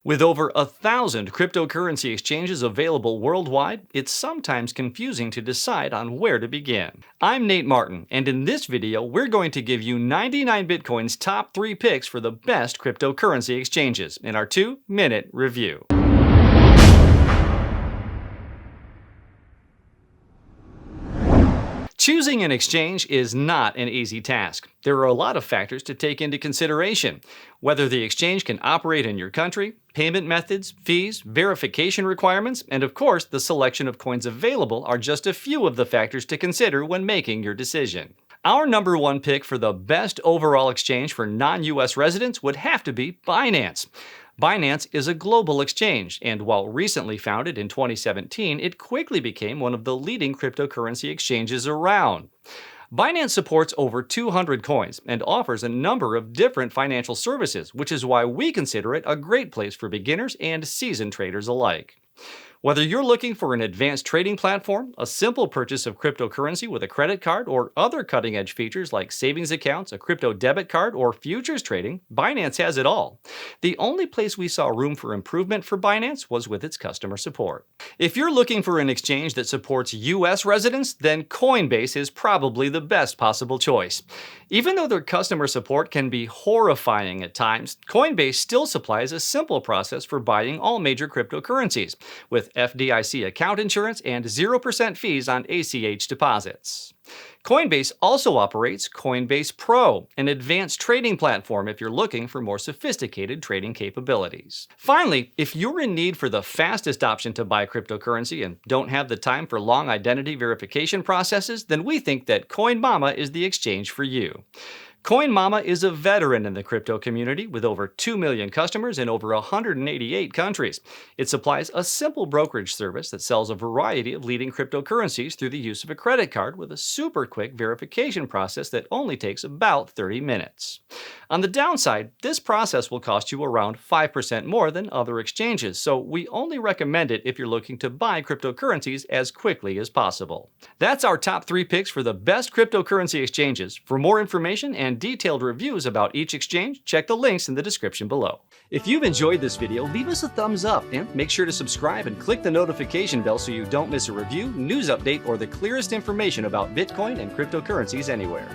With over 1,000 cryptocurrency exchanges available worldwide, it's sometimes confusing to decide on where to begin. I'm Nate Martin, and in this video, we're going to give you 99 Bitcoin's top 3 picks for the best cryptocurrency exchanges in our 2-minute review. Choosing an exchange is not an easy task. There are a lot of factors to take into consideration. Whether the exchange can operate in your country, payment methods, fees, verification requirements, and of course, the selection of coins available are just a few of the factors to consider when making your decision. Our number one pick for the best overall exchange for non-US residents would have to be Binance. Binance is a global exchange, and while recently founded in 2017, it quickly became one of the leading cryptocurrency exchanges around. Binance supports over 200 coins and offers a number of different financial services, which is why we consider it a great place for beginners and seasoned traders alike. Whether you're looking for an advanced trading platform, a simple purchase of cryptocurrency with a credit card, or other cutting-edge features like savings accounts, a crypto debit card, or futures trading, Binance has it all. The only place we saw room for improvement for Binance was with its customer support. If you're looking for an exchange that supports US residents, then Coinbase is probably the best possible choice. Even though their customer support can be horrifying at times, Coinbase still supplies a simple process for buying all major cryptocurrencies, with FDIC account insurance and 0% fees on ACH deposits. Coinbase also operates Coinbase Pro, an advanced trading platform if you're looking for more sophisticated trading capabilities. Finally, if you're in need for the fastest option to buy cryptocurrency and don't have the time for long identity verification processes, then we think that CoinMama is the exchange for you. CoinMama is a veteran in the crypto community with over 2 million customers in over 188 countries. It supplies a simple brokerage service that sells a variety of leading cryptocurrencies through the use of a credit card with a super quick verification process that only takes about 30 minutes. On the downside, this process will cost you around 5% more than other exchanges, so we only recommend it if you're looking to buy cryptocurrencies as quickly as possible. That's our top 3 picks for the best cryptocurrency exchanges. For more information and detailed reviews about each exchange, check the links in the description below. If you've enjoyed this video, leave us a thumbs up and make sure to subscribe and click the notification bell so you don't miss a review, news update, or the clearest information about Bitcoin and cryptocurrencies anywhere.